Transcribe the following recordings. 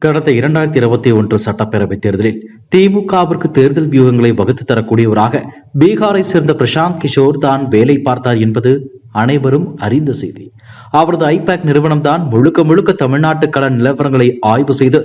கடந்த 2021 சட்டப்பேரவைத் தேர்தலில் திமுகவிற்கு தேர்தல் வியூகங்களை வகுத்து தரக்கூடியவராக பீகாரை சேர்ந்த பிரசாந்த் கிஷோர் தான் வேலை பார்த்தார் என்பது அனைவரும் அறிந்த செய்தி. அவரது ஐபேக் நிறுவனம் தான் முழுக்க முழுக்க தமிழ்நாட்டு கள நிலவரங்களை ஆய்வு செய்து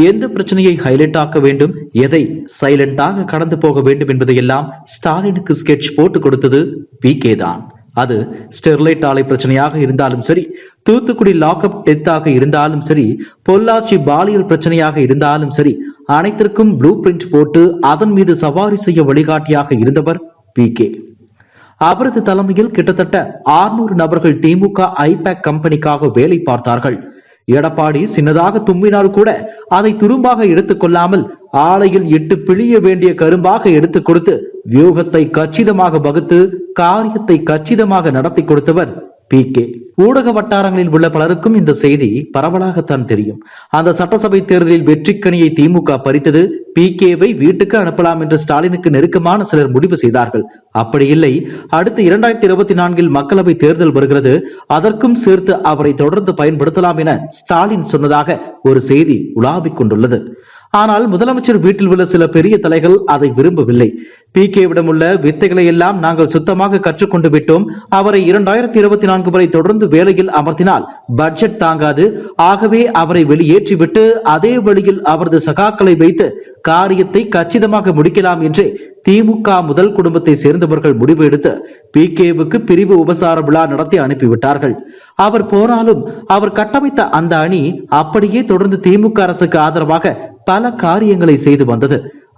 எந்த பிரச்சனையை ஹைலைட் ஆக்க வேண்டும், எதை சைலண்டாக கடந்து போக வேண்டும் என்பதையெல்லாம் ஸ்டாலினுக்கு ஸ்கெட்ச் போட்டு கொடுத்தது PK தான். அது ஸ்டெர்லைட் ஆலை பிரச்சனையாக இருந்தாலும் சரி, தூத்துக்குடி லாக்அப் டெத்தாக இருந்தாலும் சரி, பொள்ளாச்சி பாலியல் பிரச்சனையாக இருந்தாலும் சரி, அனைத்திற்கும் ப்ளூ பிரிண்ட் போட்டு அதன் மீது சவாரி செய்ய வழிகாட்டியாக இருந்தவர் PK. அவரது தலைமையில் கிட்டத்தட்ட 600 நபர்கள் திமுக ஐபேக் கம்பெனிக்காக வேலை பார்த்தார்கள். எடப்பாடி சின்னதாக தும்பினால் கூட அதை துரும்பாக எடுத்துக் கொள்ளாமல் ஆலையில் இட்டு பிழிய வேண்டிய கரும்பாக எடுத்துக் கொடுத்து வியூகத்தை கச்சிதமாக வகுத்து காரியத்தை கச்சிதமாக நடத்தி கொடுத்தவர் PK. ஊடக வட்டாரங்களில் உள்ள பலருக்கும் இந்த செய்தி பரவலாகத்தான் தெரியும். அந்த சட்டசபை தேர்தலில் வெற்றிக்கனியை திமுக பறித்தது PKவை வீட்டுக்கு அனுப்பலாம் என்று ஸ்டாலினுக்கு நெருக்கமான சிலர் முடிவு செய்தார்கள். அப்படி இல்லை, அடுத்து 2024 மக்களவை தேர்தல் வருகிறது, அதற்கும் சேர்த்து அவரை தொடர்ந்து பயன்படுத்தலாம் என ஸ்டாலின் சொன்னதாக ஒரு செய்தி உலாவிக் கொண்டுள்ளது. ஆனால் முதலமைச்சர் வீட்டில் உள்ள சில பெரிய தலைகள் அதை விரும்பவில்லை. PKவிடம் உள்ள வித்தைகளை எல்லாம் நாங்கள் சுத்தமாக கற்றுக்கொண்டு விட்டோம். அவரை 2024 வரை தொடர்ந்து வேலையில் அமர்த்தினால் பட்ஜெட் தாங்காது. ஆகவே அவரை வெளியேற்றிவிட்டு அதே வழியில் அவரது சகாக்களை வைத்து காரியத்தை கச்சிதமாக முடிக்கலாம் என்று திமுக முதல் குடும்பத்தை சேர்ந்தவர்கள் முடிவு எடுத்து PKவுக்கு பிரிவு உபசார விழா நடத்தி அனுப்பிவிட்டார்கள். அவர் போனாலும் அவர் கட்டமைத்த அந்த அணி அப்படியே தொடர்ந்து திமுக அரசுக்கு ஆதரவாக பல காரியங்களை செய்து வந்தது.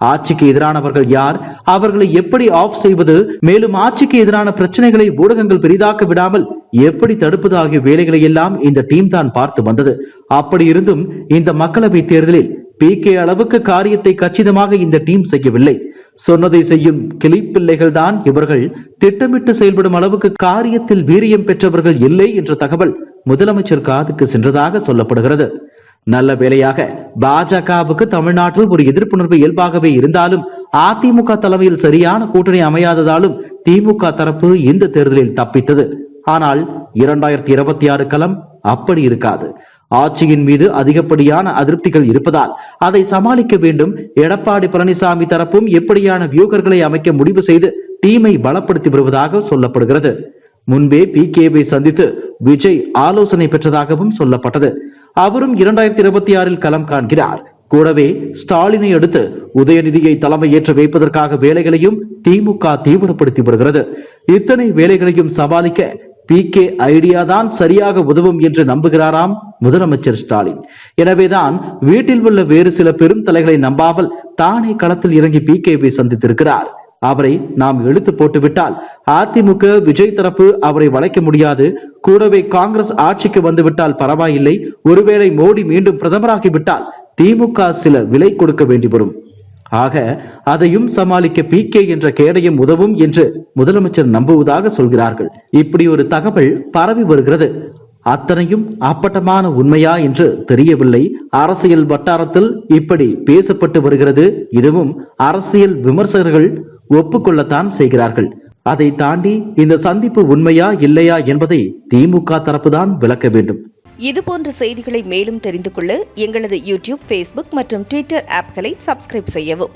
ஆட்சிக்கு எதிரானவர்கள் யார், அவர்களை எப்படி ஆஃப் செய்வது, மேலும் ஆட்சிக்கு எதிரான பிரச்சனைகளை ஊடகங்கள் பெரிதாக்க விடாமல் எப்படி தடுப்பது ஆகிய வேலைகளை எல்லாம் இந்த டீம் தான் பார்த்து வந்தது. அப்படி இருந்தும் இந்த மக்களவை தேர்தலில் PK அளவுக்கு காரியத்தை கச்சிதமாக இந்த டீம் செய்யவில்லை. சொன்னதை செய்யும் கிளிப்பிள்ளைகள் தான் இவர்கள். திட்டமிட்டு செயல்படும் அளவுக்கு காரியத்தில் வீரியம் பெற்றவர்கள் இல்லை என்ற தகவல் முதலமைச்சர் காதுக்கு சென்றதாக சொல்லப்படுகிறது. நல்ல வேளையாக பாஜகவுக்கு தமிழ்நாட்டில் ஒரு எதிர்ப்புணர்வு இயல்பாகவே இருந்தாலும் அதிமுக தலைமையில் சரியான கூட்டணி அமையாததாலும் திமுக தரப்பு இந்த தேர்தலில் தப்பித்தது. ஆனால் 2026 களம் அப்படி இருக்காது. ஆட்சியின் மீது அதிகப்படியான அதிருப்திகள் இருப்பதால் அதை சமாளிக்க வேண்டும். எடப்பாடி பழனிசாமி தரப்பும் எப்படியான வியூகர்களை அமைக்க முடிவு செய்து டீமை பலப்படுத்தி வருவதாக சொல்லப்படுகிறது. முன்பே PKவை சந்தித்து விஜய் ஆலோசனை பெற்றதாகவும் சொல்லப்பட்டது. அவரும் 2026 களம் காண்கிறார். கூடவே ஸ்டாலினை அடுத்து உதயநிதியை தலைமை ஏற்று வைப்பதற்காக வேலைகளையும் திமுக தீவிரப்படுத்தி வருகிறது. இத்தனை வேலைகளையும் சமாளிக்க PK ஐடியா தான் சரியாக உதவும் என்று நம்புகிறாராம் முதலமைச்சர் ஸ்டாலின். எனவேதான் வீட்டில் உள்ள வேறு சில பெரும் தலைகளை நம்பாமல் தானே களத்தில் இறங்கி PKவை சந்தித்திருக்கிறார். அவரை நாம் இழுத்து போட்டுவிட்டால் அதிமுக விஜய் தரப்பு அவரை வளைக்க முடியாது. கூடவே காங்கிரஸ் ஆட்சிக்கு வந்துவிட்டால் பரவாயில்லை. ஒருவேளை மோடி மீண்டும் பிரதமராகிவிட்டால் திமுக சில விலை கொடுக்க வேண்டி வரும். ஆக அதையும் சமாளிக்க PK என்ற கேடயம் உதவும் என்று முதலமைச்சர் நம்புவதாக சொல்கிறார்கள். இப்படி ஒரு தகவல் பரவி வருகிறது. அத்தனையும் அப்பட்டமான உண்மையா என்று தெரியவில்லை. அரசியல் வட்டாரத்தில் இப்படி பேசப்பட்டு வருகிறது. இதுவும் அரசியல் விமர்சகர்கள் ஒப்புக்கொள்ளத்தான் செய்கிறார்கள். அதை தாண்டி இந்த சந்திப்பு உண்மையா இல்லையா என்பதை திமுக தரப்புதான் விளக்க வேண்டும். இதுபோன்ற செய்திகளை மேலும் தெரிந்து கொள்ள எங்களது யூடியூப், Facebook மற்றும் Twitter ஆப்களை சப்ஸ்கிரைப் செய்யவும்.